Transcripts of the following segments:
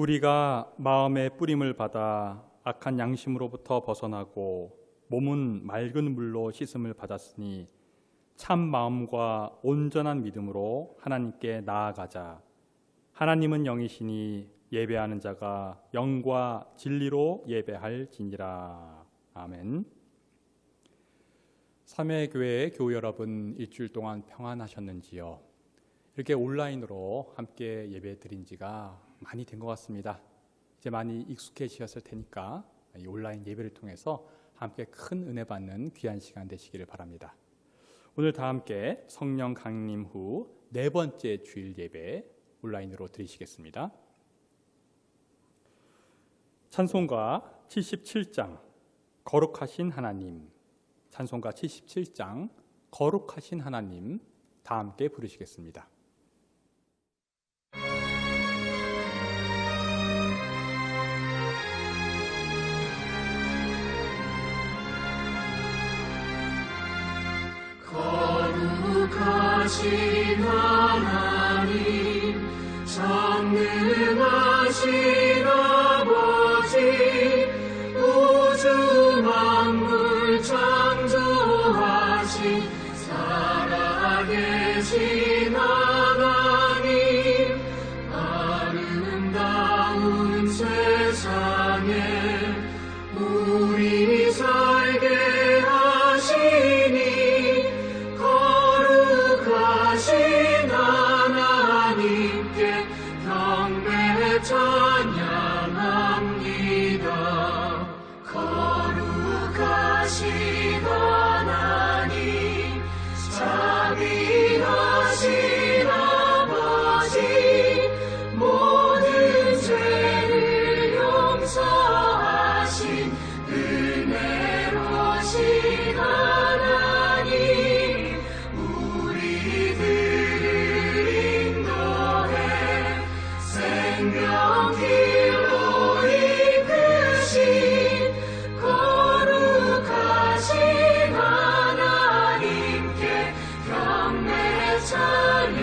우리가 마음의 뿌림을 받아 악한 양심으로부터 벗어나고 몸은 맑은 물로 씻음을 받았으니 참 마음과 온전한 믿음으로 하나님께 나아가자. 하나님은 영이시니 예배하는 자가 영과 진리로 예배할지니라. 아멘. 삼회교회 교우 여러분, 일주일 동안 평안하셨는지요? 이렇게 온라인으로 함께 예배 드린 지가 많이 된 것 같습니다. 이제 많이 익숙해지셨을 테니까 이 온라인 예배를 통해서 함께 큰 은혜 받는 귀한 시간 되시기를 바랍니다. 오늘 다 함께 성령 강림 후 네 번째 주일 예배 온라인으로 드리시겠습니다. 찬송가 77장 거룩하신 하나님, 찬송가 77장 거룩하신 하나님 다 함께 부르시겠습니다. 거룩하신 하나님, 전능하신 아버지, 우주 만물 창조하신 살아계신 하나님, 아름다운 세상에 우리 살게 하시니 거룩하신 하나님께 경배 찬양합니다. 거룩하신 하나님, 자비하신 아버지, 모든 죄를 용서하신 은혜로우신 하나님, 우리들을 인도해 생명길로 이끄신 거룩하신 하나님께 경배 찬양합니다.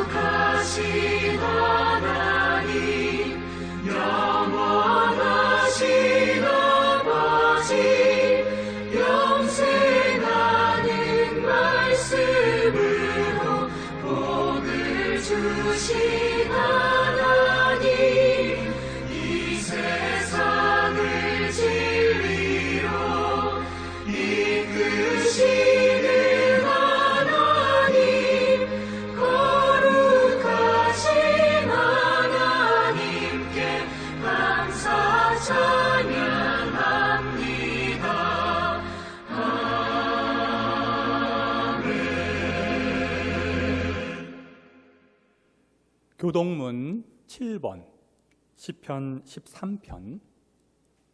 거룩하신 하나님, 영원하신 아버지, 영생하는 말씀으로 복을 주신 하나님, 이 세상을 진리로 이끄시는 하나님, 거룩하신 하나님께 감사 찬양합니다. 아멘. 교동문 7번 시편 13편,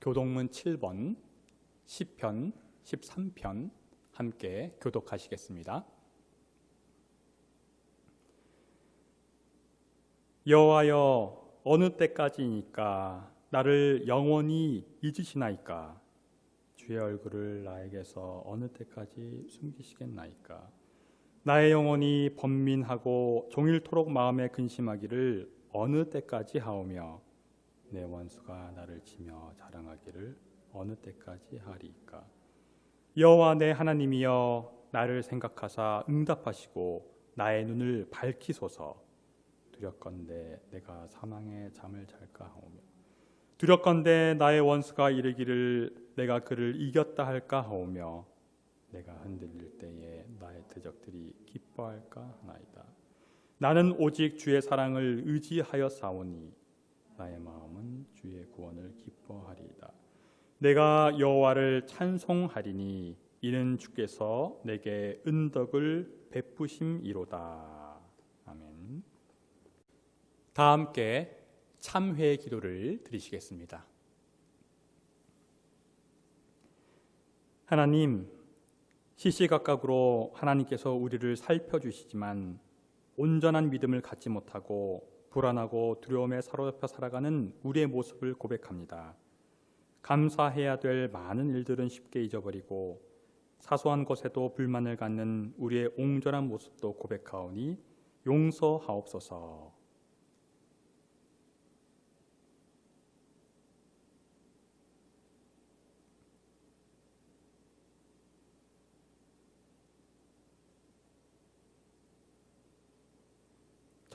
교동문 7번 시편 13편 함께 교독하시겠습니다. 여호와여, 어느 때까지니까 나를 영원히 잊으시나이까? 주의 얼굴을 나에게서 어느 때까지 숨기시겠나이까? 나의 영혼이 번민하고 종일토록 마음에 근심하기를 어느 때까지 하오며 내 원수가 나를 치며 자랑하기를 어느 때까지 하리이까? 여호와 내 하나님이여, 나를 생각하사 응답하시고 나의 눈을 밝히소서. 두렵건대 내가 사망의 잠을 잘까 하오며, 두렵건대 나의 원수가 이르기를 내가 그를 이겼다 할까 하오며, 내가 흔들릴 때에 나의 대적들이 기뻐할까 하나이다. 나는 오직 주의 사랑을 의지하여 싸우니 나의 마음은 주의 구원을 기뻐하리이다. 내가 여호와를 찬송하리니 이는 주께서 내게 은덕을 베푸심이로다. 아멘. 다 함께 참회 기도를 드리시겠습니다. 하나님, 시시각각으로 하나님께서 우리를 살펴주시지만 온전한 믿음을 갖지 못하고 불안하고 두려움에 사로잡혀 살아가는 우리의 모습을 고백합니다. 감사해야 될 많은 일들은 쉽게 잊어버리고 사소한 것에도 불만을 갖는 우리의 옹졸한 모습도 고백하오니 용서하옵소서.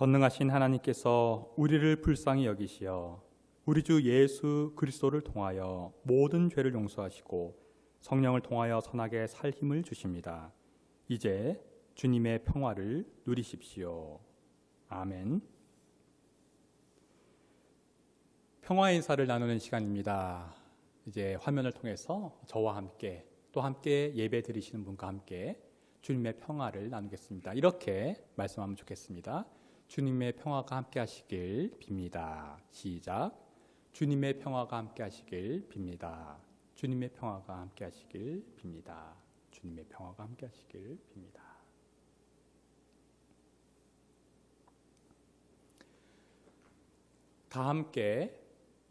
전능하신 하나님께서 우리를 불쌍히 여기시어 우리 주 예수 그리스도를 통하여 모든 죄를 용서하시고 성령을 통하여 선하게 살 힘을 주십니다. 이제 주님의 평화를 누리십시오. 아멘. 평화의 인사를 나누는 시간입니다. 이제 화면을 통해서 저와 함께 또 함께 예배 드리시는 분과 함께 주님의 평화를 나누겠습니다. 이렇게 말씀하면 좋겠습니다. 주님의 평화가 함께 하시길 빕니다. 시작. 주님의 평화가 함께 하시길 빕니다. 주님의 평화가 함께 하시길 빕니다. 주님의 평화가 함께 하시길 빕니다. 다 함께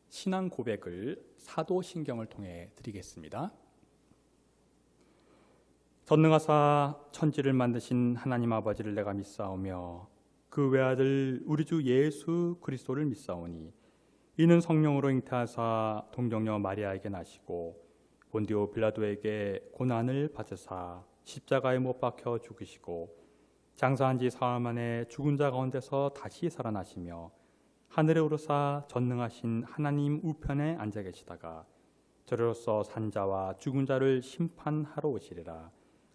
신앙 고백을 사도신경을 통해 드리겠습니다. 전능하사 천지를 만드신 하나님 아버지를 내가 믿사오며 그 외아들 우리 주 예수 그리스도를 믿사오니 이는 성령으로 잉태하사 동정녀 마리아에게 나시고 본디오 빌라도에게 고난을 받으사 십자가에 못 박혀 죽으시고 장사한 지 사흘 만에 죽은 자 가운데서 다시 살아나시며 하늘에 오르사 전능하신 하나님 우편에 앉아 계시다가 저리로서 산자와 죽은 자를 심판하러 오시리라.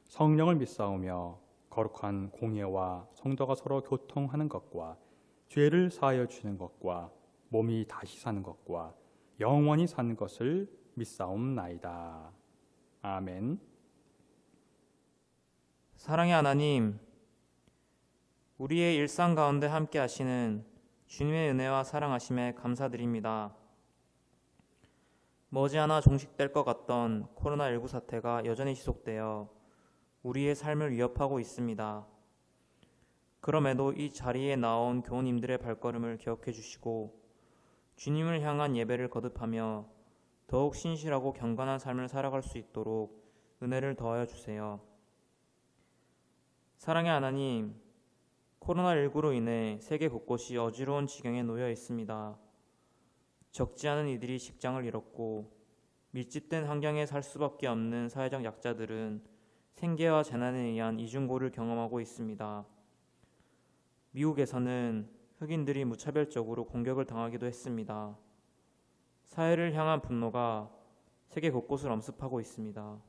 성령을 믿사오며 거룩한 공예와 성도가 서로 교통하는 것과 죄를 사하여 주는 것과 몸이 다시 사는 것과 영원히 사는 것을 믿사옵나이다. 아멘. 사랑의 하나님, 우리의 일상 가운데 함께 하시는 주님의 은혜와 사랑하심에 감사드립니다. 머지않아 종식될 것 같던 코로나19 사태가 여전히 지속되어 우리의 삶을 위협하고 있습니다. 그럼에도 이 자리에 나온 교우님들의 발걸음을 기억해 주시고 주님을 향한 예배를 거듭하며 더욱 신실하고 경건한 삶을 살아갈 수 있도록 은혜를 더하여 주세요. 사랑의 하나님, 코로나19로 인해 세계 곳곳이 어지러운 지경에 놓여 있습니다. 적지 않은 이들이 직장을 잃었고 밀집된 환경에 살 수밖에 없는 사회적 약자들은 생계와 재난에 의한 이중고를 경험하고 있습니다. 미국에서는 흑인들이 무차별적으로 공격을 당하기도 했습니다. 사회를 향한 분노가 세계 곳곳을 엄습하고 있습니다.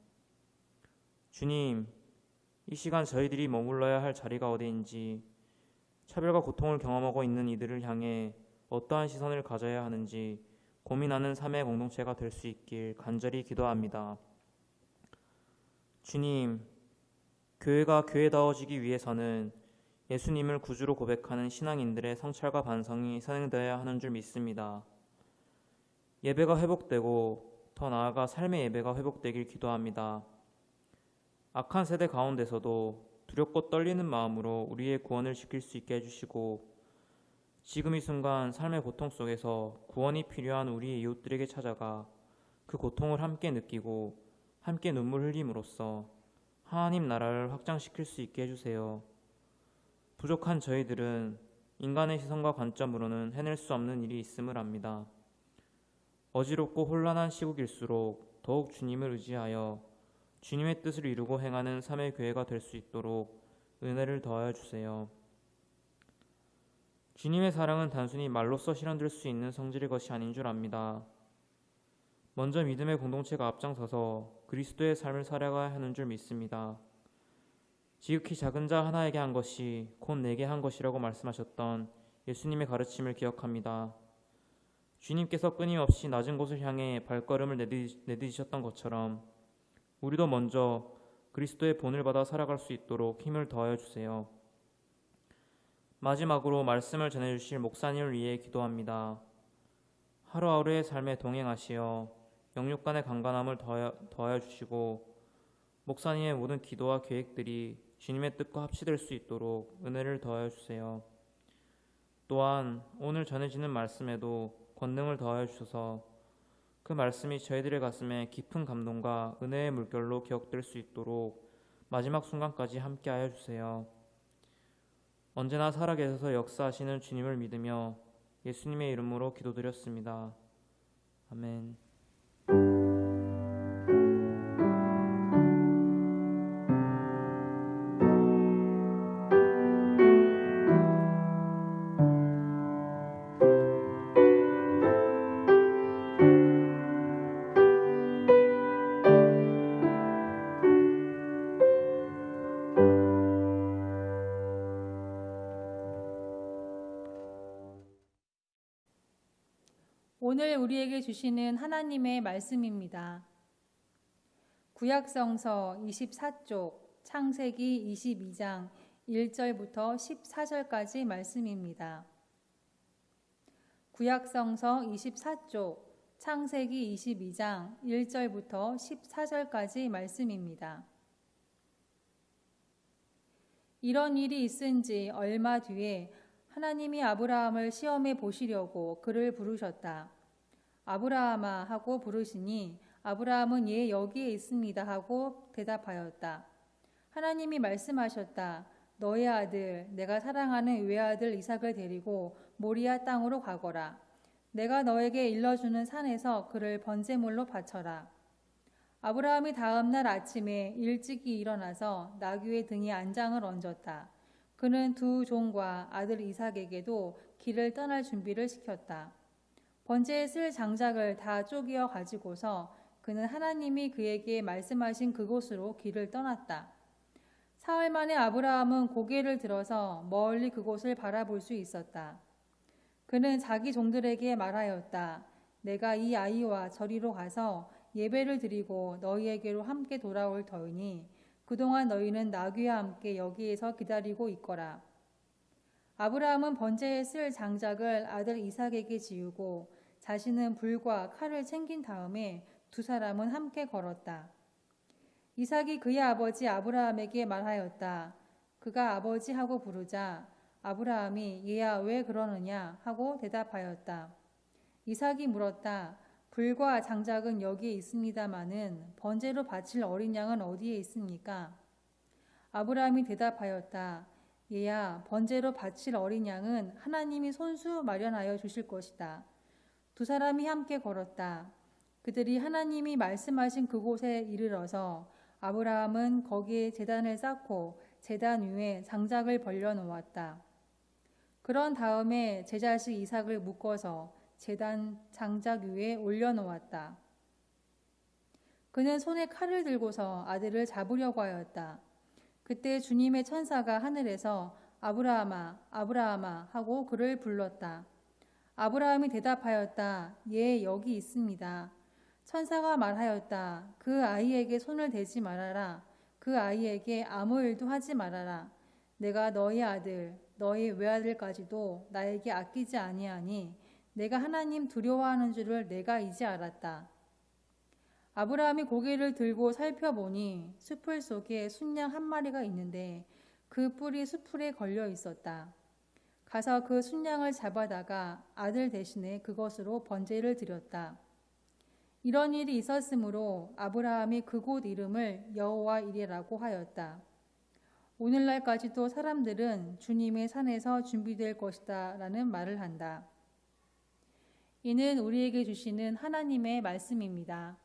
주님, 이 시간 저희들이 머물러야 할 자리가 어디인지, 차별과 고통을 경험하고 있는 이들을 향해 어떠한 시선을 가져야 하는지 고민하는 삶의 공동체가 될 수 있길 간절히 기도합니다. 주님, 교회가 교회다워지기 위해서는 예수님을 구주로 고백하는 신앙인들의 성찰과 반성이 선행되어야 하는 줄 믿습니다. 예배가 회복되고 더 나아가 삶의 예배가 회복되길 기도합니다. 악한 세대 가운데서도 두렵고 떨리는 마음으로 우리의 구원을 지킬 수 있게 해주시고 지금 이 순간 삶의 고통 속에서 구원이 필요한 우리의 이웃들에게 찾아가 그 고통을 함께 느끼고 함께 눈물 흘림으로써 하나님 나라를 확장시킬 수 있게 해주세요. 부족한 저희들은 인간의 시선과 관점으로는 해낼 수 없는 일이 있음을 압니다. 어지럽고 혼란한 시국일수록 더욱 주님을 의지하여 주님의 뜻을 이루고 행하는 삶의 교회가 될 수 있도록 은혜를 더하여 주세요. 주님의 사랑은 단순히 말로써 실현될 수 있는 성질의 것이 아닌 줄 압니다. 먼저 믿음의 공동체가 앞장서서 그리스도의 삶을 살아가야 하는 줄 믿습니다. 지극히 작은 자 하나에게 한 것이 곧 내게 한 것이라고 말씀하셨던 예수님의 가르침을 기억합니다. 주님께서 끊임없이 낮은 곳을 향해 발걸음을 내디디셨던 것처럼 우리도 먼저 그리스도의 본을 받아 살아갈 수 있도록 힘을 더하여 주세요. 마지막으로 말씀을 전해주실 목사님을 위해 기도합니다. 하루하루의 삶에 동행하시어 영육 간의 강건함을 더하여 주시고 목사님의 모든 기도와 계획들이 주님의 뜻과 합치될 수 있도록 은혜를 더하여 주세요. 또한 오늘 전해지는 말씀에도 권능을 더하여 주셔서 그 말씀이 저희들의 가슴에 깊은 감동과 은혜의 물결로 기억될 수 있도록 마지막 순간까지 함께하여 주세요. 언제나 살아계셔서 역사하시는 주님을 믿으며 예수님의 이름으로 기도드렸습니다. 아멘. 오늘 우리에게 주시는 하나님의 말씀입니다. 구약성서 24쪽 창세기 22장 1절부터 14절까지 말씀입니다. 구약성서 24쪽 창세기 22장 1절부터 14절까지 말씀입니다. 이런 일이 있은 지 얼마 뒤에 하나님이 아브라함을 시험해 보시려고 그를 부르셨다. 아브라함아 하고 부르시니 아브라함은 예 여기에 있습니다 하고 대답하였다. 하나님이 말씀하셨다. 너의 아들 내가 사랑하는 외아들 이삭을 데리고 모리아 땅으로 가거라. 내가 너에게 일러주는 산에서 그를 번제물로 바쳐라. 아브라함이 다음 날 아침에 일찍이 일어나서 나귀의 등에 안장을 얹었다. 그는 두 종과 아들 이삭에게도 길을 떠날 준비를 시켰다. 번제에 쓸 장작을 다 쪼개어 가지고서 그는 하나님이 그에게 말씀하신 그곳으로 길을 떠났다. 사흘 만에 아브라함은 고개를 들어서 멀리 그곳을 바라볼 수 있었다. 그는 자기 종들에게 말하였다. 내가 이 아이와 저리로 가서 예배를 드리고 너희에게로 함께 돌아올 터이니 그동안 너희는 나귀와 함께 여기에서 기다리고 있거라. 아브라함은 번제에 쓸 장작을 아들 이삭에게 지우고 자신은 불과 칼을 챙긴 다음에 두 사람은 함께 걸었다. 이삭이 그의 아버지 아브라함에게 말하였다. 그가 아버지 하고 부르자 아브라함이 얘야 왜 그러느냐 하고 대답하였다. 이삭이 물었다. 불과 장작은 여기에 있습니다마는 번제로 바칠 어린 양은 어디에 있습니까? 아브라함이 대답하였다. 얘야 번제로 바칠 어린 양은 하나님이 손수 마련하여 주실 것이다. 두 사람이 함께 걸었다. 그들이 하나님이 말씀하신 그곳에 이르러서 아브라함은 거기에 제단을 쌓고 제단 위에 장작을 벌려 놓았다. 그런 다음에 제 자식 이삭을 묶어서 제단 장작 위에 올려놓았다. 그는 손에 칼을 들고서 아들을 잡으려고 하였다. 그때 주님의 천사가 하늘에서 아브라함아, 아브라함아 하고 그를 불렀다. 아브라함이 대답하였다. 예, 여기 있습니다. 천사가 말하였다. 그 아이에게 손을 대지 말아라. 그 아이에게 아무 일도 하지 말아라. 내가 너희 아들, 너희 외아들까지도 나에게 아끼지 아니하니 내가 하나님 두려워하는 줄을 내가 이제 알았다. 아브라함이 고개를 들고 살펴보니 수풀 속에 순양 한 마리가 있는데 그 뿔이 수풀에 걸려 있었다. 가서 그 순양을 잡아다가 아들 대신에 그것으로 번제를 드렸다. 이런 일이 있었으므로 아브라함이 그곳 이름을 여호와 이레라고 하였다. 오늘날까지도 사람들은 주님의 산에서 준비될 것이다 라는 말을 한다. 이는 우리에게 주시는 하나님의 말씀입니다.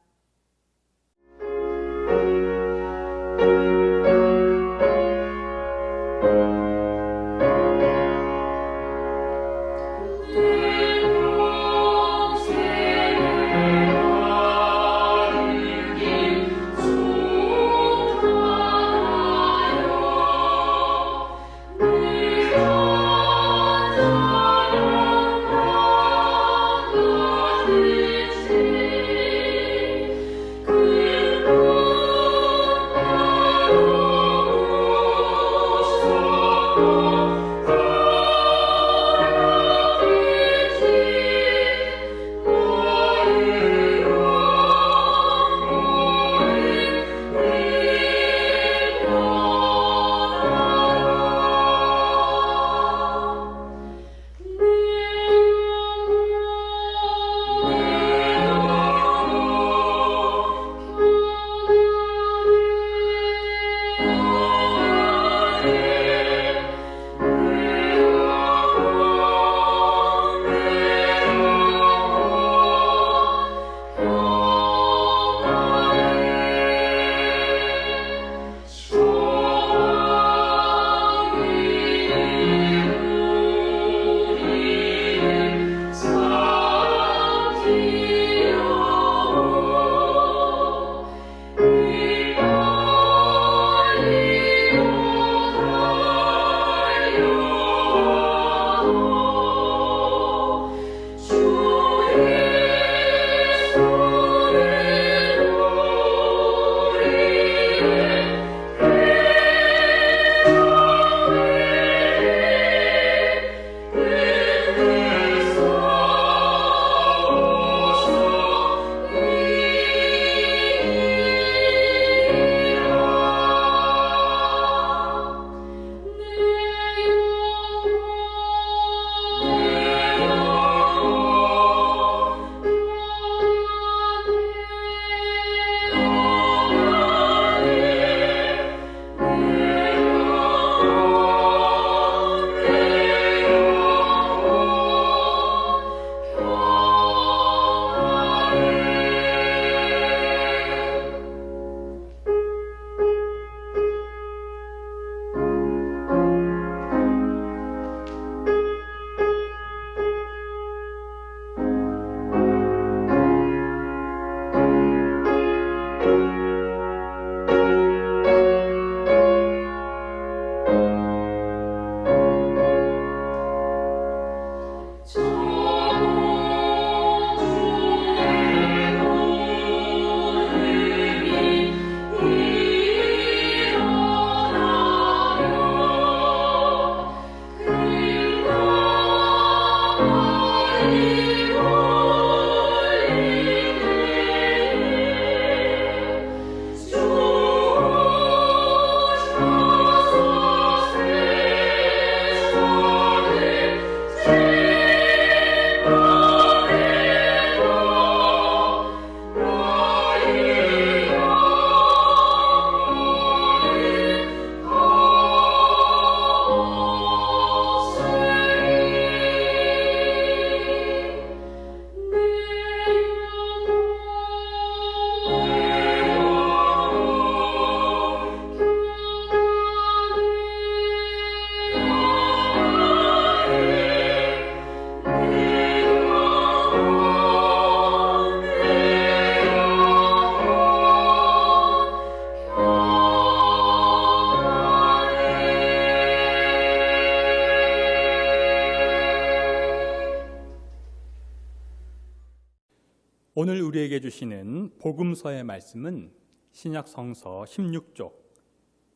오늘 우리에게 주시는 복음서의 말씀은 신약 성서 16쪽,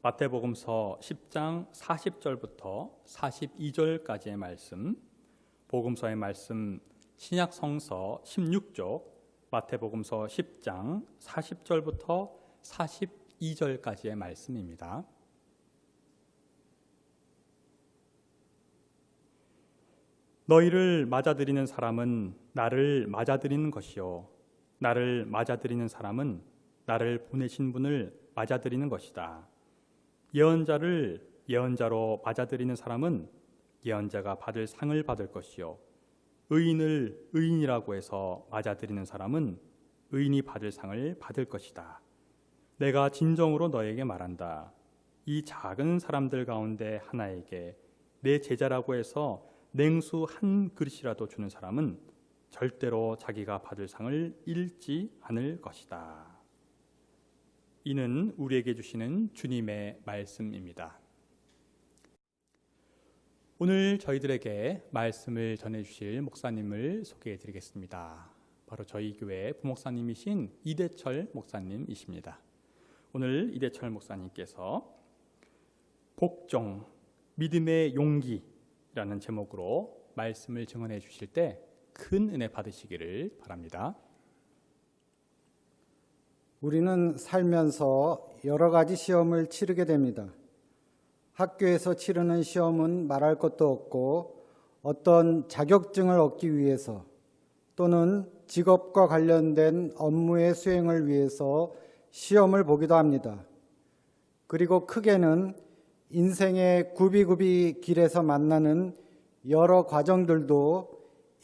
마태복음서 10장 40절부터 42절까지의 말씀, 복음서의 말씀 신약 성서 16쪽, 마태복음서 10장 40절부터 42절까지의 말씀입니다. 너희를 맞아들이는 사람은 나를 맞아들이는 것이요 나를 맞아들이는 사람은 나를 보내신 분을 맞아들이는 것이다. 예언자를 예언자로 맞아들이는 사람은 예언자가 받을 상을 받을 것이요 의인을 의인이라고 해서 맞아들이는 사람은 의인이 받을 상을 받을 것이다. 내가 진정으로 너에게 말한다. 이 작은 사람들 가운데 하나에게 내 제자라고 해서 냉수 한 그릇이라도 주는 사람은 절대로 자기가 받을 상을 잃지 않을 것이다. 이는 우리에게 주시는 주님의 말씀입니다. 오늘 저희들에게 말씀을 전해주실 목사님을 소개해드리겠습니다. 바로 저희 교회 부목사님이신 이대철 목사님이십니다. 오늘 이대철 목사님께서 복종, 믿음의 용기라는 제목으로 말씀을 증언해 주실 때 큰 은혜 받으시기를 바랍니다. 우리는 살면서 여러 가지 시험을 치르게 됩니다. 학교에서 치르는 시험은 말할 것도 없고 어떤 자격증을 얻기 위해서 또는 직업과 관련된 업무의 수행을 위해서 시험을 보기도 합니다. 그리고 크게는 인생의 굽이굽이 길에서 만나는 여러 과정들도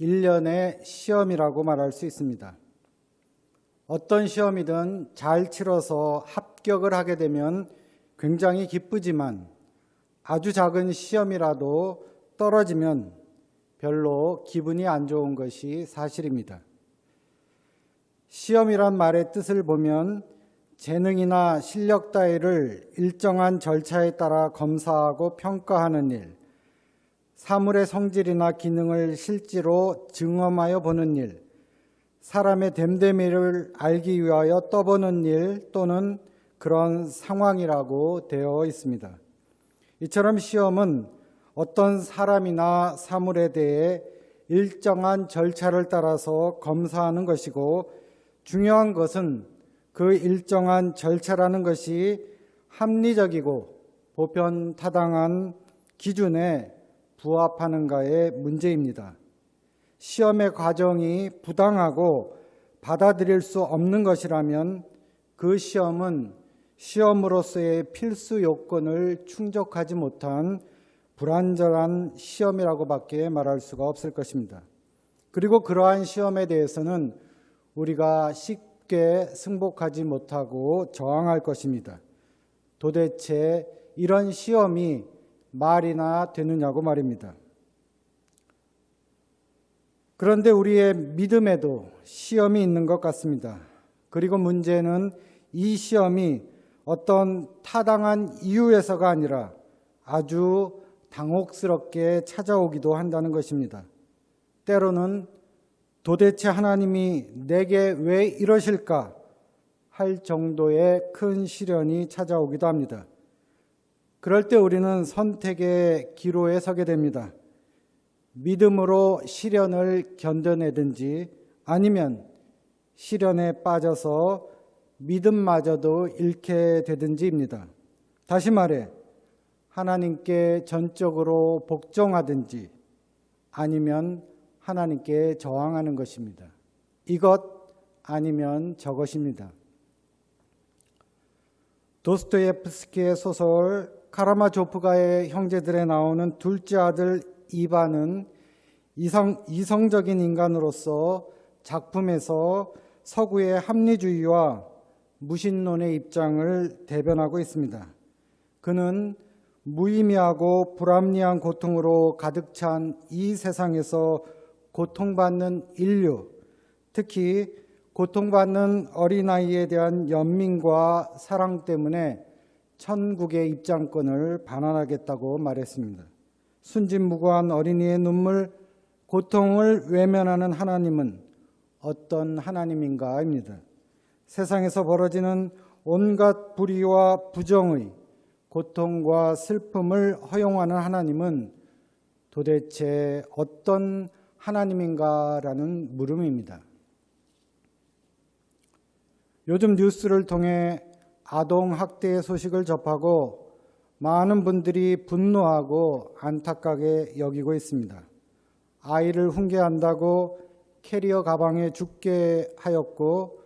일련의 시험이라고 말할 수 있습니다. 어떤 시험이든 잘 치러서 합격을 하게 되면 굉장히 기쁘지만 아주 작은 시험이라도 떨어지면 별로 기분이 안 좋은 것이 사실입니다. 시험이란 말의 뜻을 보면 재능이나 실력 따위를 일정한 절차에 따라 검사하고 평가하는 일, 사물의 성질이나 기능을 실제로 증험하여 보는 일, 사람의 됨됨이를 알기 위하여 떠보는 일 또는 그런 상황이라고 되어 있습니다. 이처럼 시험은 어떤 사람이나 사물에 대해 일정한 절차를 따라서 검사하는 것이고 중요한 것은 그 일정한 절차라는 것이 합리적이고 보편타당한 기준에 부합하는가의 문제입니다. 시험의 과정이 부당하고 받아들일 수 없는 것이라면 그 시험은 시험으로서의 필수 요건을 충족하지 못한 불완전한 시험이라고밖에 말할 수가 없을 것입니다. 그리고 그러한 시험에 대해서는 우리가 쉽게 승복하지 못하고 저항할 것입니다. 도대체 이런 시험이 말이나 되느냐고 말입니다. 그런데 우리의 믿음에도 시험이 있는 것 같습니다. 그리고 문제는 이 시험이 어떤 타당한 이유에서가 아니라 아주 당혹스럽게 찾아오기도 한다는 것입니다. 때로는 도대체 하나님이 내게 왜 이러실까 할 정도의 큰 시련이 찾아오기도 합니다. 그럴 때 우리는 선택의 기로에 서게 됩니다. 믿음으로 시련을 견뎌내든지 아니면 시련에 빠져서 믿음마저도 잃게 되든지입니다. 다시 말해 하나님께 전적으로 복종하든지 아니면 하나님께 저항하는 것입니다. 이것 아니면 저것입니다. 도스토옙스키의 소설 카라마조프가의 형제들에 나오는 둘째 아들 이반은 이성적인 인간으로서 작품에서 서구의 합리주의와 무신론의 입장을 대변하고 있습니다. 그는 무의미하고 불합리한 고통으로 가득 찬 이 세상에서 고통받는 인류, 특히 고통받는 어린아이에 대한 연민과 사랑 때문에 천국의 입장권을 반환하겠다고 말했습니다. 순진무구한 어린이의 눈물, 고통을 외면하는 하나님은 어떤 하나님인가입니다. 세상에서 벌어지는 온갖 불의와 부정의, 고통과 슬픔을 허용하는 하나님은 도대체 어떤 하나님인가라는 물음입니다. 요즘 뉴스를 통해 아동 학대의 소식을 접하고 많은 분들이 분노하고 안타깝게 여기고 있습니다. 아이를 훈계한다고 캐리어 가방에 죽게 하였고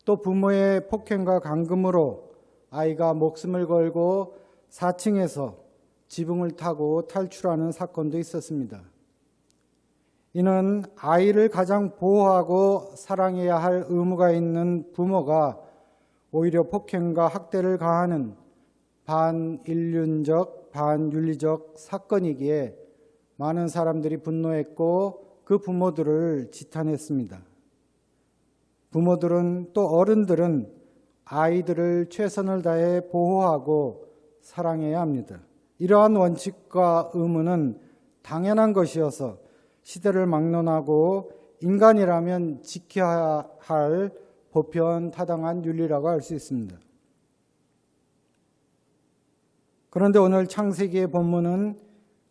또 부모의 폭행과 감금으로 아이가 목숨을 걸고 4층에서 지붕을 타고 탈출하는 사건도 있었습니다. 이는 아이를 가장 보호하고 사랑해야 할 의무가 있는 부모가 오히려 폭행과 학대를 가하는 반인륜적, 반윤리적 사건이기에 많은 사람들이 분노했고 그 부모들을 지탄했습니다. 부모들은 또 어른들은 아이들을 최선을 다해 보호하고 사랑해야 합니다. 이러한 원칙과 의무는 당연한 것이어서 시대를 막론하고 인간이라면 지켜야 할 보편타당한 윤리라고 할 수 있습니다. 그런데 오늘 창세기의 본문은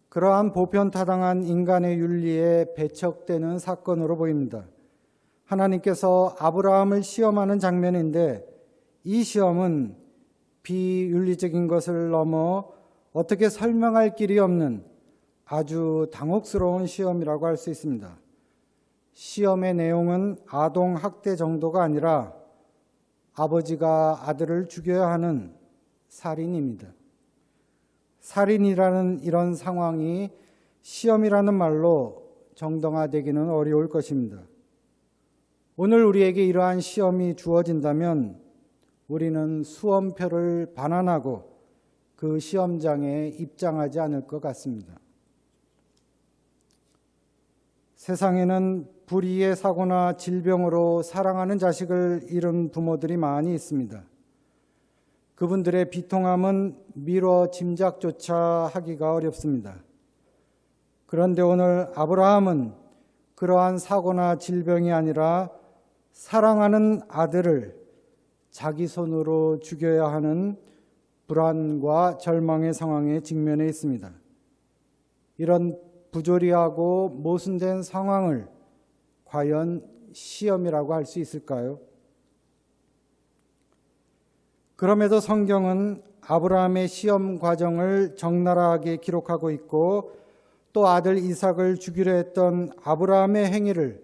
그러한 보편타당한 인간의 윤리에 배척되는 사건으로 보입니다. 하나님께서 아브라함을 시험하는 장면인데 이 시험은 비윤리적인 것을 넘어 어떻게 설명할 길이 없는 아주 당혹스러운 시험이라고 할 수 있습니다. 시험의 내용은 아동 학대 정도가 아니라 아버지가 아들을 죽여야 하는 살인입니다. 살인이라는 이런 상황이 시험이라는 말로 정당화되기는 어려울 것입니다. 오늘 우리에게 이러한 시험이 주어진다면 우리는 수험표를 반환하고 그 시험장에 입장하지 않을 것 같습니다. 세상에는 불의의 사고나 질병으로 사랑하는 자식을 잃은 부모들이 많이 있습니다. 그분들의 비통함은 미뤄 짐작조차 하기가 어렵습니다. 그런데 오늘 아브라함은 그러한 사고나 질병이 아니라 사랑하는 아들을 자기 손으로 죽여야 하는 불안과 절망의 상황에 직면해 있습니다. 이런 부조리하고 모순된 상황을 과연 시험이라고 할 수 있을까요? 그럼에도 성경은 아브라함의 시험 과정을 적나라하게 기록하고 있고 또 아들 이삭을 죽이려 했던 아브라함의 행위를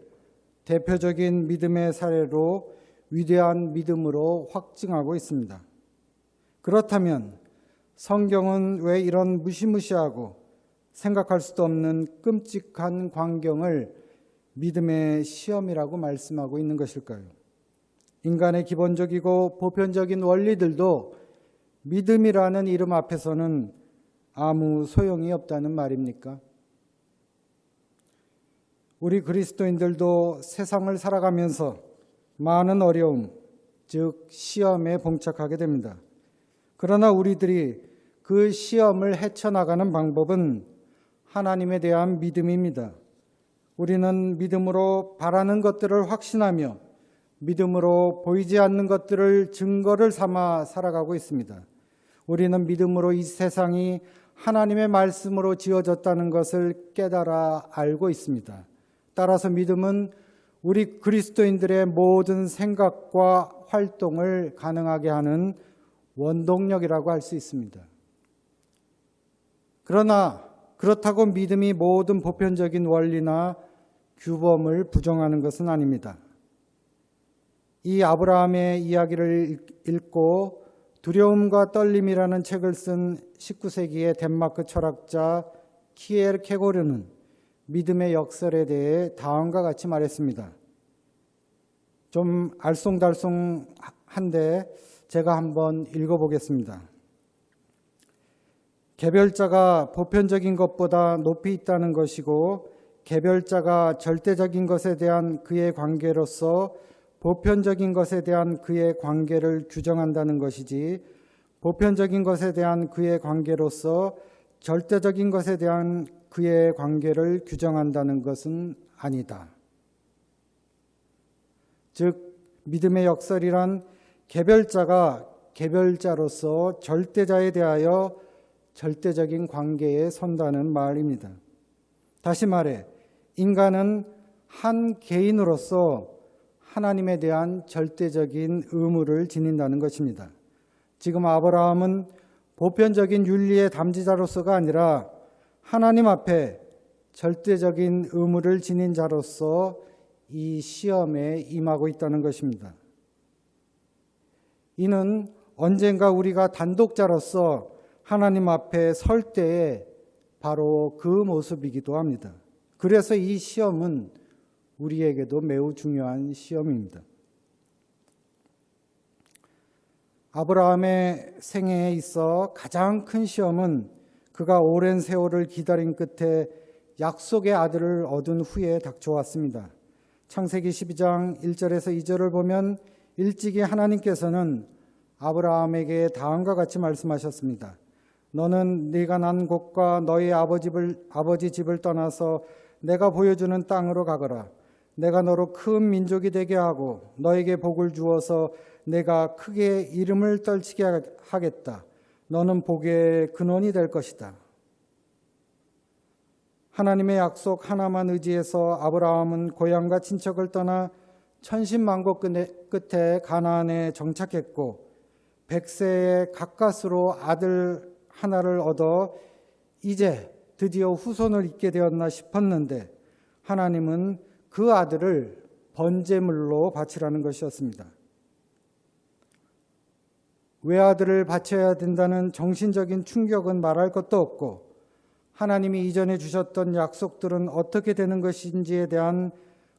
대표적인 믿음의 사례로 위대한 믿음으로 확증하고 있습니다. 그렇다면 성경은 왜 이런 무시무시하고 생각할 수도 없는 끔찍한 광경을 믿음의 시험이라고 말씀하고 있는 것일까요? 인간의 기본적이고 보편적인 원리들도 믿음이라는 이름 앞에서는 아무 소용이 없다는 말입니까? 우리 그리스도인들도 세상을 살아가면서 많은 어려움, 즉 시험에 봉착하게 됩니다. 그러나 우리들이 그 시험을 헤쳐나가는 방법은 하나님에 대한 믿음입니다. 우리는 믿음으로 바라는 것들을 확신하며 믿음으로 보이지 않는 것들을 증거를 삼아 살아가고 있습니다. 우리는 믿음으로 이 세상이 하나님의 말씀으로 지어졌다는 것을 깨달아 알고 있습니다. 따라서 믿음은 우리 그리스도인들의 모든 생각과 활동을 가능하게 하는 원동력이라고 할 수 있습니다. 그러나 그렇다고 믿음이 모든 보편적인 원리나 규범을 부정하는 것은 아닙니다. 이 아브라함의 이야기를 읽고 두려움과 떨림이라는 책을 쓴 19세기의 덴마크 철학자 키에르케고르는 믿음의 역설에 대해 다음과 같이 말했습니다. 좀 알쏭달쏭한데 제가 한번 읽어보겠습니다. 개별자가 보편적인 것보다 높이 있다는 것이고 개별자가 절대적인 것에 대한 그의 관계로서 보편적인 것에 대한 그의 관계를 규정한다는 것이지 보편적인 것에 대한 그의 관계로서 절대적인 것에 대한 그의 관계를 규정한다는 것은 아니다. 즉 믿음의 역설이란 개별자가 개별자로서 절대자에 대하여 절대적인 관계에 선다는 말입니다. 다시 말해 인간은 한 개인으로서 하나님에 대한 절대적인 의무를 지닌다는 것입니다. 지금 아브라함은 보편적인 윤리의 담지자로서가 아니라 하나님 앞에 절대적인 의무를 지닌 자로서 이 시험에 임하고 있다는 것입니다. 이는 언젠가 우리가 단독자로서 하나님 앞에 설 때에 바로 그 모습이기도 합니다. 그래서 이 시험은 우리에게도 매우 중요한 시험입니다. 아브라함의 생애에 있어 가장 큰 시험은 그가 오랜 세월을 기다린 끝에 약속의 아들을 얻은 후에 닥쳐왔습니다. 창세기 12장 1절에서 2절을 보면 일찍이 하나님께서는 아브라함에게 다음과 같이 말씀하셨습니다. 너는 네가 난 곳과 너희 아버지 집을 떠나서 내가 보여주는 땅으로 가거라. 내가 너로 큰 민족이 되게 하고 너에게 복을 주어서 내가 크게 이름을 떨치게 하겠다. 너는 복의 근원이 될 것이다. 하나님의 약속 하나만 의지해서 아브라함은 고향과 친척을 떠나 천신만고 끝에 가나안에 정착했고 100세에 가까스로 아들 하나를 얻어 이제 드디어 후손을 잇게 되었나 싶었는데 하나님은 그 아들을 번제물로 바치라는 것이었습니다. 외아들을 바쳐야 된다는 정신적인 충격은 말할 것도 없고 하나님이 이전에 주셨던 약속들은 어떻게 되는 것인지에 대한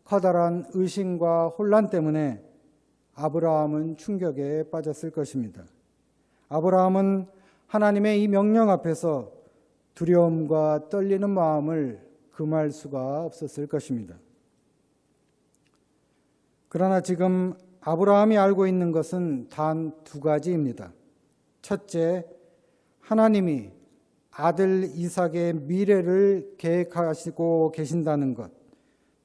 커다란 의심과 혼란 때문에 아브라함은 충격에 빠졌을 것입니다. 아브라함은 하나님의 이 명령 앞에서 두려움과 떨리는 마음을 금할 수가 없었을 것입니다. 그러나 지금 아브라함이 알고 있는 것은 단 두 가지입니다. 첫째, 하나님이 아들 이삭의 미래를 계획하시고 계신다는 것.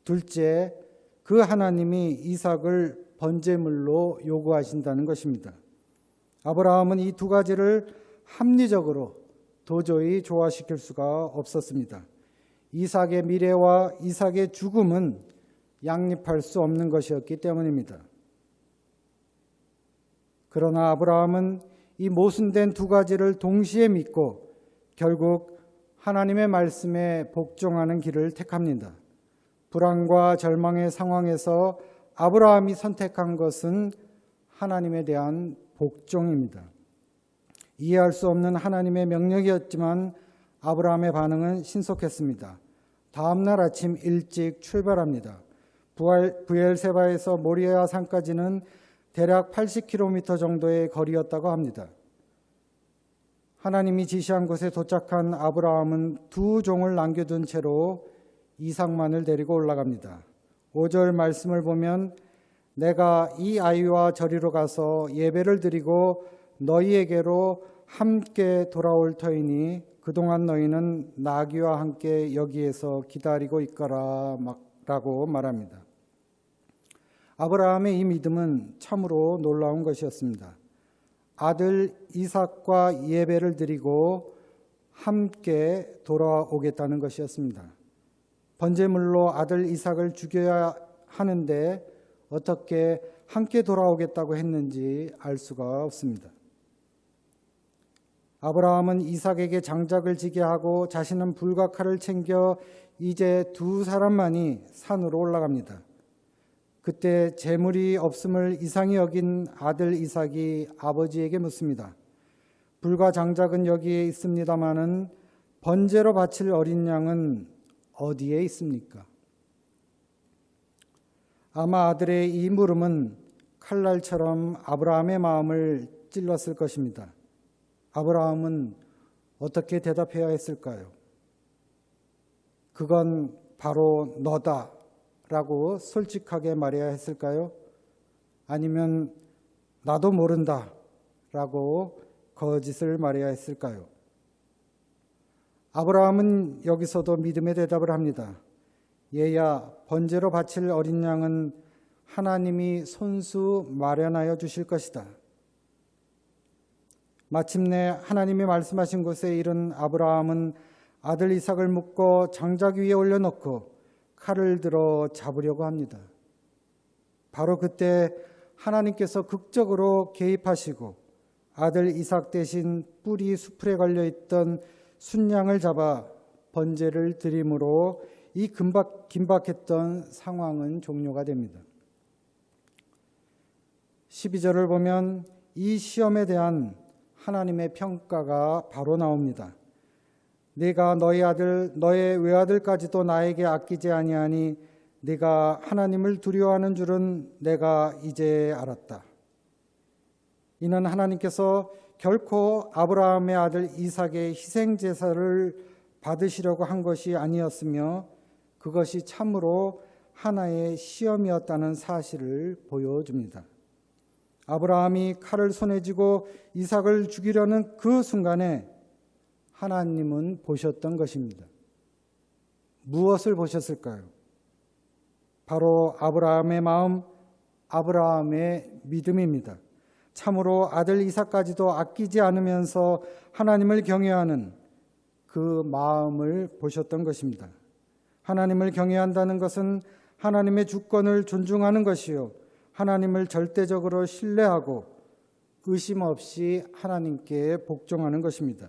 둘째, 그 하나님이 이삭을 번제물로 요구하신다는 것입니다. 아브라함은 이 두 가지를 합리적으로 도저히 조화시킬 수가 없었습니다. 이삭의 미래와 이삭의 죽음은 양립할 수 없는 것이었기 때문입니다. 그러나 아브라함은 이 모순된 두 가지를 동시에 믿고 결국 하나님의 말씀에 복종하는 길을 택합니다. 불안과 절망의 상황에서 아브라함이 선택한 것은 하나님에 대한 복종입니다. 이해할 수 없는 하나님의 명령이었지만 아브라함의 반응은 신속했습니다. 다음 날 아침 일찍 출발합니다. 브엘세바에서 모리아 산까지는 대략 80km 정도의 거리였다고 합니다. 하나님이 지시한 곳에 도착한 아브라함은 두 종을 남겨둔 채로 이삭만을 데리고 올라갑니다. 5절 말씀을 보면 내가 이 아이와 저리로 가서 예배를 드리고 너희에게로 함께 돌아올 터이니 그동안 너희는 나귀와 함께 여기에서 기다리고 있거라 라고 말합니다. 아브라함의 이 믿음은 참으로 놀라운 것이었습니다. 아들 이삭과 예배를 드리고 함께 돌아오겠다는 것이었습니다. 번제물로 아들 이삭을 죽여야 하는데 어떻게 함께 돌아오겠다고 했는지 알 수가 없습니다. 아브라함은 이삭에게 장작을 지게 하고 자신은 불과 칼을 챙겨 이제 두 사람만이 산으로 올라갑니다. 그때 재물이 없음을 이상히 여긴 아들 이삭이 아버지에게 묻습니다. 불과 장작은 여기에 있습니다마는 번제로 바칠 어린 양은 어디에 있습니까? 아마 아들의 이 물음은 칼날처럼 아브라함의 마음을 찔렀을 것입니다. 아브라함은 어떻게 대답해야 했을까요? 그건 바로 너다 라고 솔직하게 말해야 했을까요? 아니면 나도 모른다 라고 거짓을 말해야 했을까요? 아브라함은 여기서도 믿음의 대답을 합니다. 얘야, 번제로 바칠 어린 양은 하나님이 손수 마련하여 주실 것이다. 마침내 하나님이 말씀하신 곳에 이른 아브라함은 아들 이삭을 묶어 장작 위에 올려놓고 칼을 들어 잡으려고 합니다. 바로 그때 하나님께서 극적으로 개입하시고 아들 이삭 대신 뿔이 수풀에 걸려있던 순양을 잡아 번제를 드림으로 이 긴박했던 상황은 종료가 됩니다. 12절을 보면 이 시험에 대한 하나님의 평가가 바로 나옵니다. 네가 너의 아들 너의 외아들까지도 나에게 아끼지 아니하니 네가 하나님을 두려워하는 줄은 내가 이제 알았다. 이는 하나님께서 결코 아브라함의 아들 이삭의 희생제사를 받으시려고 한 것이 아니었으며 그것이 참으로 하나의 시험이었다는 사실을 보여줍니다. 아브라함이 칼을 손에 쥐고 이삭을 죽이려는 그 순간에 하나님은 보셨던 것입니다. 무엇을 보셨을까요? 바로 아브라함의 마음, 아브라함의 믿음입니다. 참으로 아들 이삭까지도 아끼지 않으면서 하나님을 경외하는 그 마음을 보셨던 것입니다. 하나님을 경외한다는 것은 하나님의 주권을 존중하는 것이요, 하나님을 절대적으로 신뢰하고 의심 없이 하나님께 복종하는 것입니다.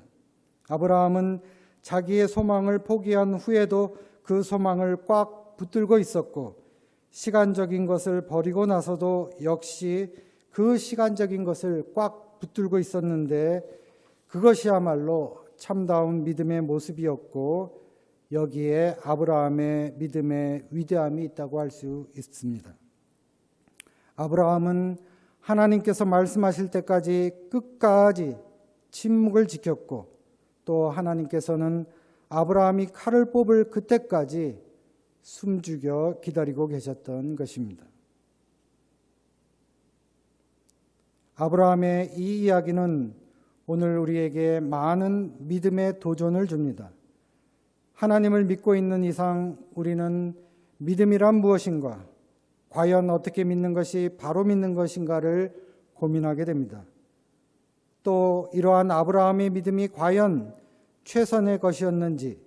아브라함은 자기의 소망을 포기한 후에도 그 소망을 꽉 붙들고 있었고 시간적인 것을 버리고 나서도 역시 그 시간적인 것을 꽉 붙들고 있었는데 그것이야말로 참다운 믿음의 모습이었고 여기에 아브라함의 믿음의 위대함이 있다고 할 수 있습니다. 아브라함은 하나님께서 말씀하실 때까지 끝까지 침묵을 지켰고 또 하나님께서는 아브라함이 칼을 뽑을 그때까지 숨죽여 기다리고 계셨던 것입니다. 아브라함의 이 이야기는 오늘 우리에게 많은 믿음의 도전을 줍니다. 하나님을 믿고 있는 이상 우리는 믿음이란 무엇인가, 과연 어떻게 믿는 것이 바로 믿는 것인가를 고민하게 됩니다. 또 이러한 아브라함의 믿음이 과연 최선의 것이었는지,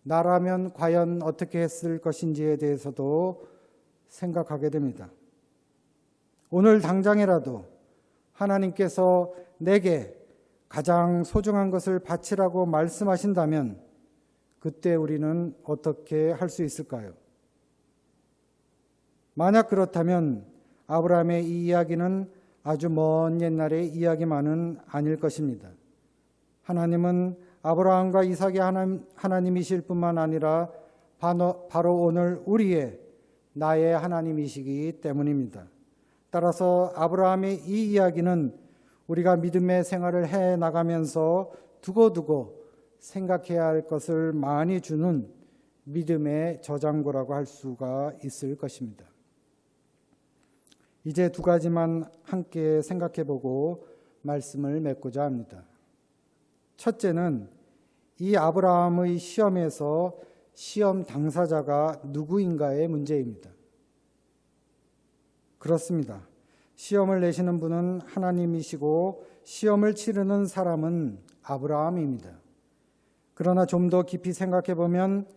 나라면 과연 어떻게 했을 것인지에 대해서도 생각하게 됩니다. 오늘 당장이라도 하나님께서 내게 가장 소중한 것을 바치라고 말씀하신다면 그때 우리는 어떻게 할 수 있을까요? 만약 그렇다면 아브라함의 이 이야기는 아주 먼 옛날의 이야기만은 아닐 것입니다. 하나님은 아브라함과 이삭의 하나님이실 뿐만 아니라 바로 오늘 우리의 나의 하나님이시기 때문입니다. 따라서 아브라함의 이 이야기는 우리가 믿음의 생활을 해 나가면서 두고두고 생각해야 할 것을 많이 주는 믿음의 저장고라고 할 수가 있을 것입니다. 이제 두 가지만 함께 생각해보고 말씀을 맺고자 합니다. 첫째는 이 아브라함의 시험에서 시험 당사자가 누구인가의 문제입니다. 그렇습니다. 시험을 내시는 분은 하나님이시고 시험을 치르는 사람은 아브라함입니다. 그러나 좀 더 깊이 생각해 보면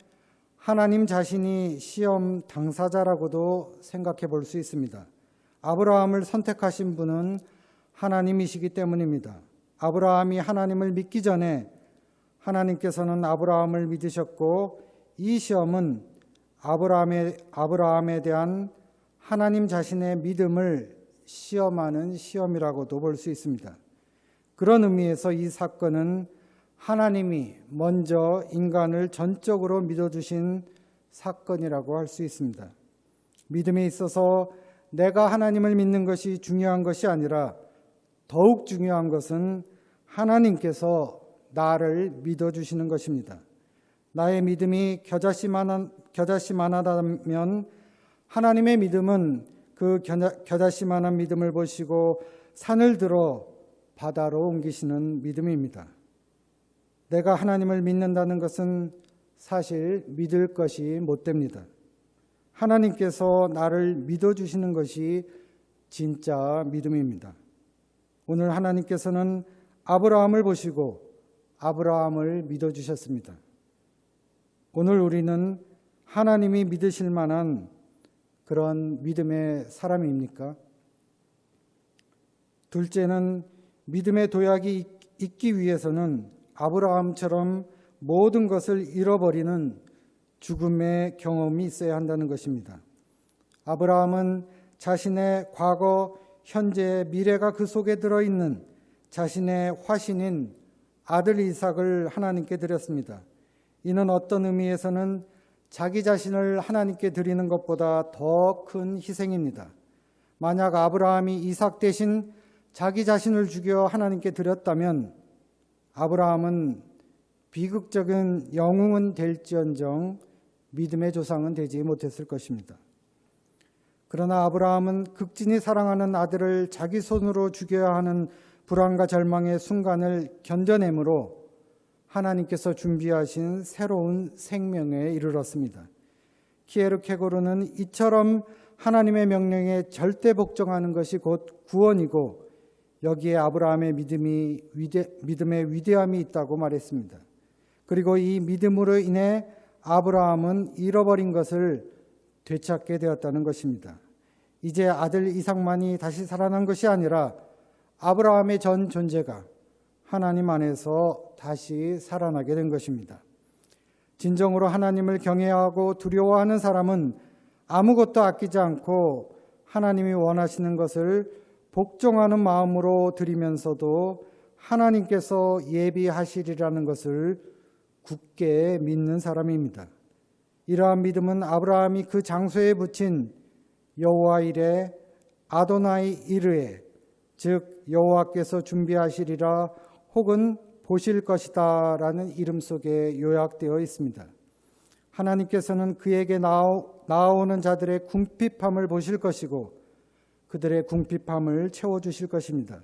하나님 자신이 시험 당사자라고도 생각해 볼 수 있습니다. 아브라함을 선택하신 분은 하나님이시기 때문입니다. 아브라함이 하나님을 믿기 전에 하나님께서는 아브라함을 믿으셨고 이 시험은 아브라함에 대한 하나님 자신의 믿음을 시험하는 시험이라고도 볼 수 있습니다. 그런 의미에서 이 사건은 하나님이 먼저 인간을 전적으로 믿어주신 사건이라고 할 수 있습니다. 믿음에 있어서 내가 하나님을 믿는 것이 중요한 것이 아니라 더욱 중요한 것은 하나님께서 나를 믿어주시는 것입니다. 나의 믿음이 겨자씨만하다면 하나님의 믿음은 그 겨자씨만한 믿음을 보시고 산을 들어 바다로 옮기시는 믿음입니다. 내가 하나님을 믿는다는 것은 사실 믿을 것이 못 됩니다. 하나님께서 나를 믿어주시는 것이 진짜 믿음입니다. 오늘 하나님께서는 아브라함을 보시고 아브라함을 믿어주셨습니다. 오늘 우리는 하나님이 믿으실 만한 그런 믿음의 사람입니까? 둘째는 믿음의 도약이 있기 위해서는 아브라함처럼 모든 것을 잃어버리는 죽음의 경험이 있어야 한다는 것입니다. 아브라함은 자신의 과거, 현재, 미래가 그 속에 들어있는 자신의 화신인 아들 이삭을 하나님께 드렸습니다. 이는 어떤 의미에서는 자기 자신을 하나님께 드리는 것보다 더 큰 희생입니다. 만약 아브라함이 이삭 대신 자기 자신을 죽여 하나님께 드렸다면 아브라함은 비극적인 영웅은 될지언정 믿음의 조상은 되지 못했을 것입니다. 그러나 아브라함은 극진히 사랑하는 아들을 자기 손으로 죽여야 하는 불안과 절망의 순간을 견뎌내므로 하나님께서 준비하신 새로운 생명에 이르렀습니다. 키에르케고르는 이처럼 하나님의 명령에 절대 복종하는 것이 곧 구원이고 여기에 아브라함의 믿음의 위대함이 있다고 말했습니다. 그리고 이 믿음으로 인해 아브라함은 잃어버린 것을 되찾게 되었다는 것입니다. 이제 아들 이삭만이 다시 살아난 것이 아니라 아브라함의 전 존재가 하나님 안에서 다시 살아나게 된 것입니다. 진정으로 하나님을 경외하고 두려워하는 사람은 아무것도 아끼지 않고 하나님이 원하시는 것을 복종하는 마음으로 드리면서도 하나님께서 예비하시리라는 것을 굳게 믿는 사람입니다. 이러한 믿음은 아브라함이 그 장소에 붙인 여호와 이레 아도나이 이르에, 즉 여호와께서 준비하시리라 혹은 보실 것이다 라는 이름 속에 요약되어 있습니다. 하나님께서는 그에게 나아오는 자들의 궁핍함을 보실 것이고 그들의 궁핍함을 채워주실 것입니다.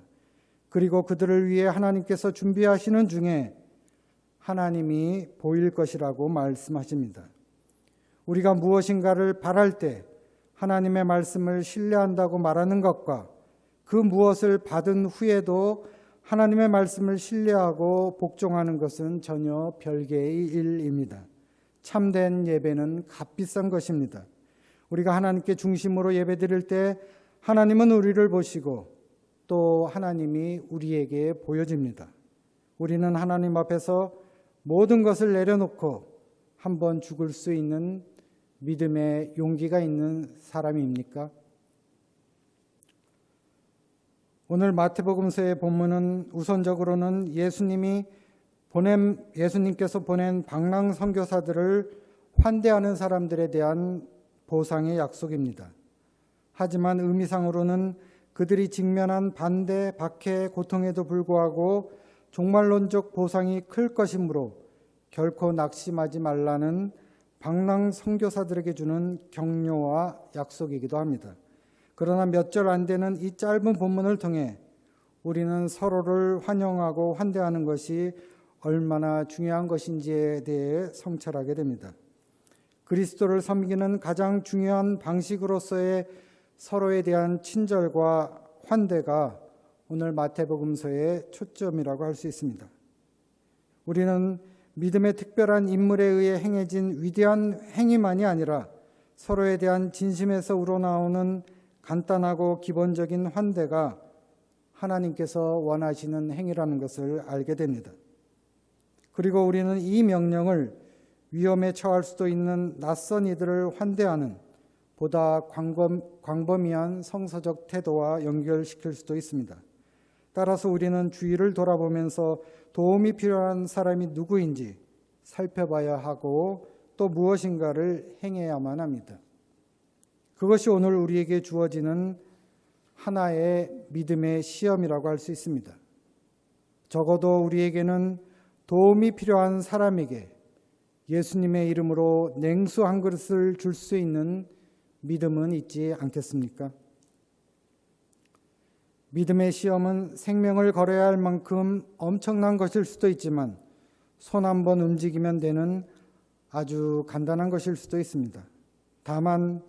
그리고 그들을 위해 하나님께서 준비하시는 중에 하나님이 보일 것이라고 말씀하십니다. 우리가 무엇인가를 바랄 때 하나님의 말씀을 신뢰한다고 말하는 것과 그 무엇을 받은 후에도 하나님의 말씀을 신뢰하고 복종하는 것은 전혀 별개의 일입니다. 참된 예배는 값비싼 것입니다. 우리가 하나님께 중심으로 예배드릴 때 하나님은 우리를 보시고 또 하나님이 우리에게 보여집니다. 우리는 하나님 앞에서 모든 것을 내려놓고 한번 죽을 수 있는 믿음의 용기가 있는 사람입니까? 오늘 마태복음서의 본문은 우선적으로는 예수님께서 보낸 방랑 선교사들을 환대하는 사람들에 대한 보상의 약속입니다. 하지만 의미상으로는 그들이 직면한 반대, 박해, 고통에도 불구하고 종말론적 보상이 클 것이므로 결코 낙심하지 말라는 방랑 선교사들에게 주는 격려와 약속이기도 합니다. 그러나 몇 절 안 되는 이 짧은 본문을 통해 우리는 서로를 환영하고 환대하는 것이 얼마나 중요한 것인지에 대해 성찰하게 됩니다. 그리스도를 섬기는 가장 중요한 방식으로서의 서로에 대한 친절과 환대가 오늘 마태복음서의 초점이라고 할 수 있습니다. 우리는 믿음의 특별한 인물에 의해 행해진 위대한 행위만이 아니라 서로에 대한 진심에서 우러나오는 간단하고 기본적인 환대가 하나님께서 원하시는 행위라는 것을 알게 됩니다. 그리고 우리는 이 명령을 위험에 처할 수도 있는 낯선 이들을 환대하는 보다 광범위한 성서적 태도와 연결시킬 수도 있습니다. 따라서 우리는 주위를 돌아보면서 도움이 필요한 사람이 누구인지 살펴봐야 하고 또 무엇인가를 행해야만 합니다. 그것이 오늘 우리에게 주어지는 하나의 믿음의 시험이라고 할 수 있습니다. 적어도 우리에게는 도움이 필요한 사람에게 예수님의 이름으로 냉수 한 그릇을 줄 수 있는 믿음은 있지 않겠습니까? 믿음의 시험은 생명을 걸어야 할 만큼 엄청난 것일 수도 있지만 손 한 번 움직이면 되는 아주 간단한 것일 수도 있습니다. 다만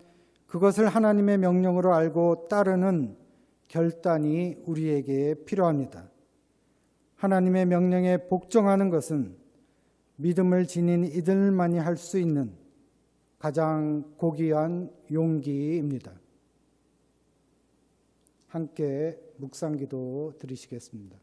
그것을 하나님의 명령으로 알고 따르는 결단이 우리에게 필요합니다. 하나님의 명령에 복종하는 것은 믿음을 지닌 이들만이 할 수 있는 가장 고귀한 용기입니다. 함께 묵상기도 드리시겠습니다.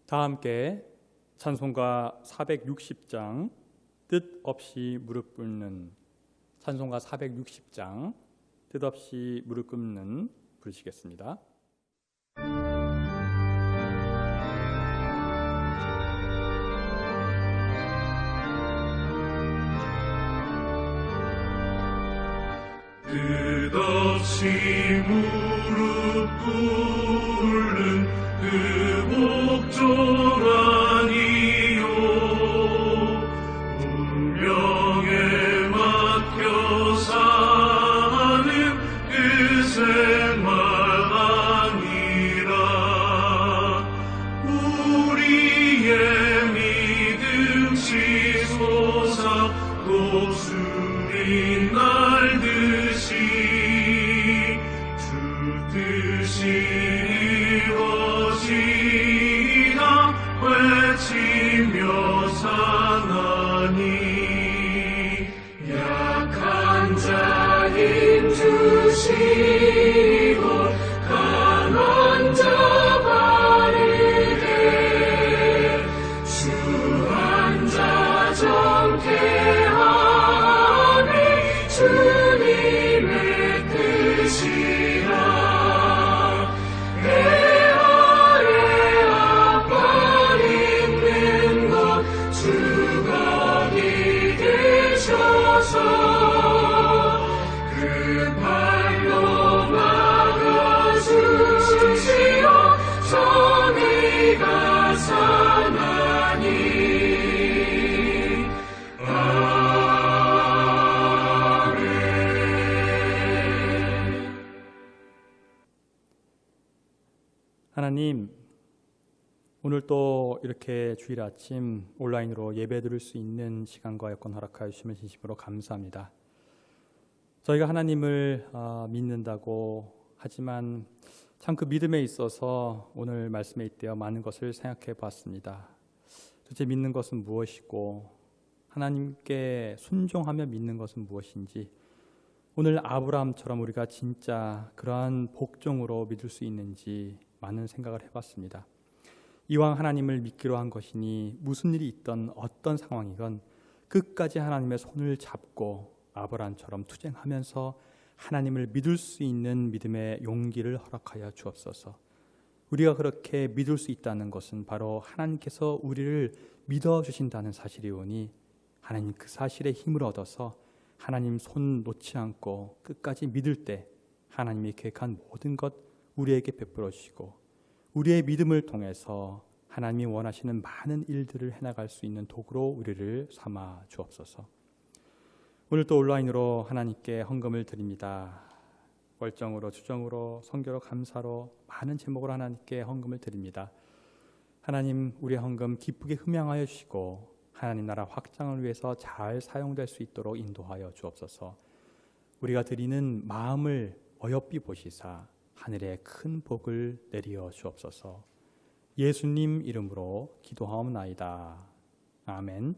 다 함께 찬송가 460장 뜻없이 무릎 꿇는, 찬송가 460장 뜻없이 무릎 꿇는 부르시겠습니다. 뜻없이 무릎 꿇는 그 목적 아니요 운명에 맡겨 사는 그 생활 아니라 우리의 믿음 치솟아 독수리 날듯이 주 뜻이 이루어지나 외치며 사나니 약한 자 힘주시고 강한 자 바르게 주한 자 정케 하니 주님의 뜻이라 내 아래 앞발 있는 것 주가 이기셔서 그 발로 막아주시어 정의가 사나니 하나님, 오늘 또 이렇게 주일 아침 온라인으로 예배 드릴 수 있는 시간과 여건 허락하여 주시면 진심으로 감사합니다. 저희가 하나님을 믿는다고 하지만 참 그 믿음에 있어서 오늘 말씀에 잇대어 많은 것을 생각해 봤습니다. 도대체 믿는 것은 무엇이고 하나님께 순종하며 믿는 것은 무엇인지, 오늘 아브라함처럼 우리가 진짜 그러한 복종으로 믿을 수 있는지 많은 생각을 해봤습니다. 이왕 하나님을 믿기로 한 것이니 무슨 일이 있던 어떤 상황이건 끝까지 하나님의 손을 잡고 아브라함처럼 투쟁하면서 하나님을 믿을 수 있는 믿음의 용기를 허락하여 주옵소서. 우리가 그렇게 믿을 수 있다는 것은 바로 하나님께서 우리를 믿어주신다는 사실이오니 하나님 그 사실에 힘을 얻어서 하나님 손 놓지 않고 끝까지 믿을 때 하나님이 계획한 모든 것 우리에게 베풀어 주시고 우리의 믿음을 통해서 하나님이 원하시는 많은 일들을 해나갈 수 있는 도구로 우리를 삼아 주옵소서. 오늘 또 온라인으로 하나님께 헌금을 드립니다. 월정으로, 주정으로, 선교로, 감사로 많은 제목으로 하나님께 헌금을 드립니다. 하나님, 우리의 헌금 기쁘게 흠양하여 주시고 하나님 나라 확장을 위해서 잘 사용될 수 있도록 인도하여 주옵소서. 우리가 드리는 마음을 어여삐 보시사 하늘에 큰 복을 내리어 주옵소서. 예수님 이름으로 기도하옵나이다. 아멘.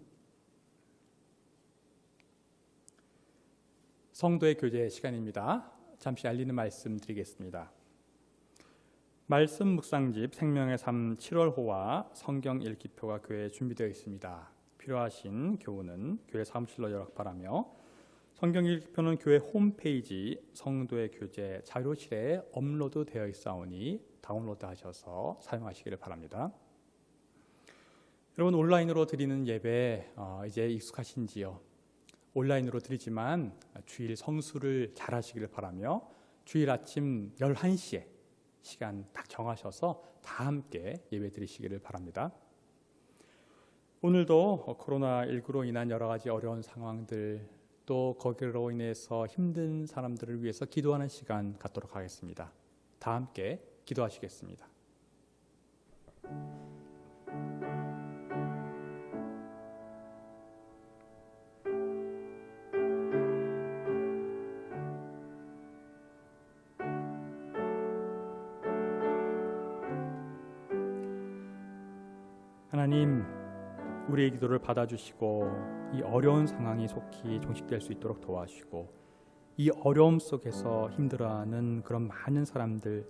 성도의 교제 시간입니다. 잠시 알리는 말씀 드리겠습니다. 말씀 묵상집 생명의 삶 7월호와 성경 읽기표가 교회에 준비되어 있습니다. 필요하신 교우는 교회 사무실로 연락 바라며, 성경 읽기표는 교회 홈페이지 성도의 교제 자료실에 업로드 되어 있사오니 다운로드 하셔서 사용하시기를 바랍니다. 여러분, 온라인으로 드리는 예배 이제 익숙하신지요? 온라인으로 드리지만 주일 성수를 잘 하시기를 바라며 주일 아침 11시에 시간 딱 정하셔서 다 함께 예배 드리시기를 바랍니다. 오늘도 코로나19로 인한 여러 가지 어려운 상황들 또 거기로 인해서 힘든 사람들을 위해서 기도하는 시간 갖도록 하겠습니다. 다 함께 기도하시겠습니다. 하나님, 우리의 기도를 받아주시고 이 어려운 상황이 속히 종식될 수 있도록 도와주시고 이 어려움 속에서 힘들어하는 그런 많은 사람들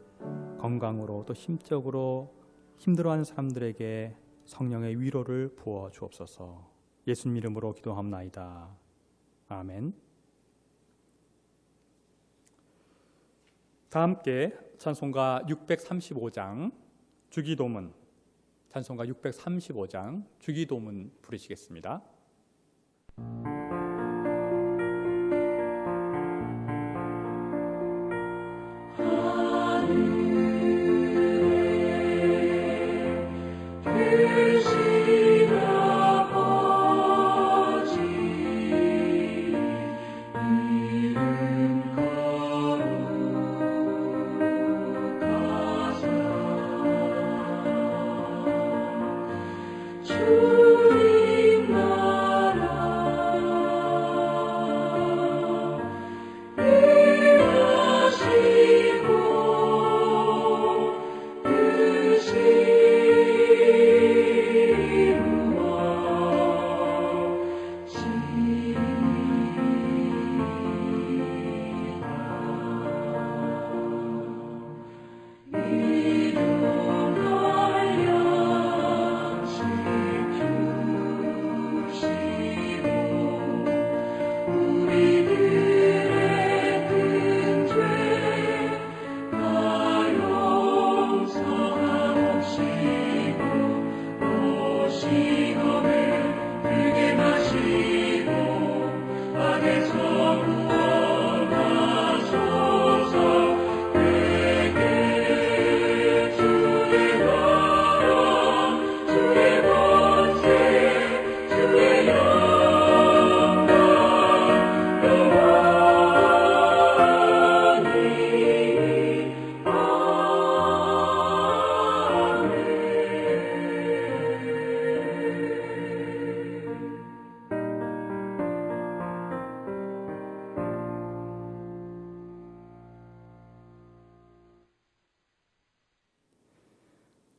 건강으로 또 심적으로 힘들어하는 사람들에게 성령의 위로를 부어 주옵소서. 예수님 이름으로 기도합나이다. 아멘. 다 함께 찬송가 635장 주기도문, 찬송가 635장 주기도문 부르시겠습니다.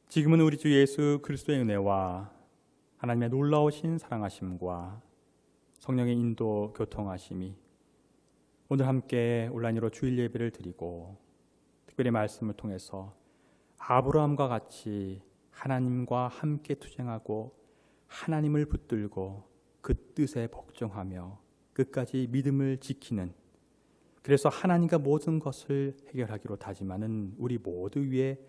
지금은 우리 주 예수 그리스도의 은혜와 하나님의 놀라우신 사랑하심과 성령의 인도 교통하심이 오늘 함께 온라인으로 주일 예배를 드리고 특별히 말씀을 통해서 아브라함과 같이 하나님과 함께 투쟁하고 하나님을 붙들고 그 뜻에 복종하며 끝까지 믿음을 지키는, 그래서 하나님과 모든 것을 해결하기로 다짐하는 우리 모두 위에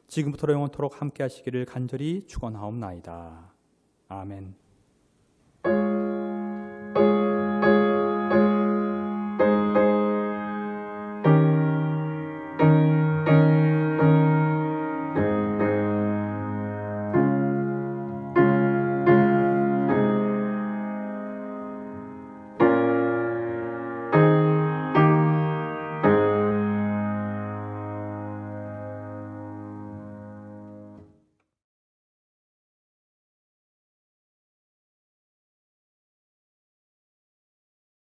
지금부터 영원토록 함께 하시기를 간절히 축원하옵나이다. 아멘.